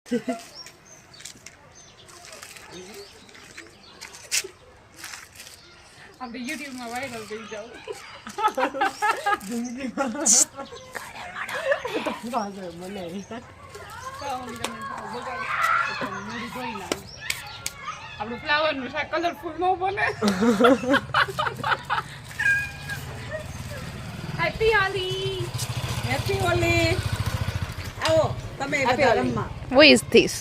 આપણે YouTube માં viral થઈ જાવ આપણું ફ્લાવર નું શાક કલરફુલ નો બને. હેપી હોલી. હેપી હોલી. આવો તમે બધા રમવા. Who is this?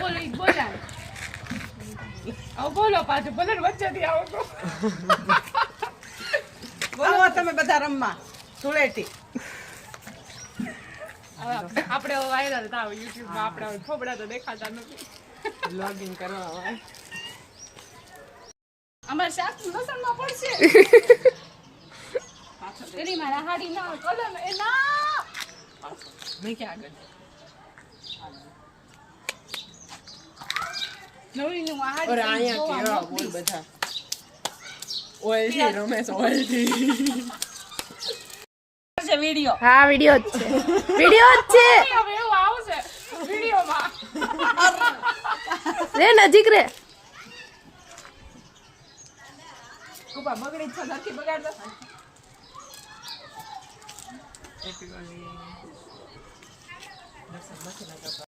બોલો ઈ બોલાય. આવો બોલો પાછું બોલો વચ્ચેથી આવો તો. બોલો તમે બધા રમવા. ધૂળેટી. આપણે વાયરલ થાવ YouTube માં. આપણે ફોબડા તો દેખાતા નથી. લોગિન કરવા આવે. અમાર શાક લસણ માં પડશે. એની મારા હાડી ના કલર એ ના મેં કે આગળ નવી નું આ હાડી ઓર આયા કેવા બોલ બધા ઓઇલ થી રમેશ ઓઇલ થી છે વિડિયો. હા વિડિયો જ છે. વિડિયો જ છે. હવે એવું આવશે વિડિયોમાં. રે નજીક રે. કુપા બગડી છે નથી બગાડતો.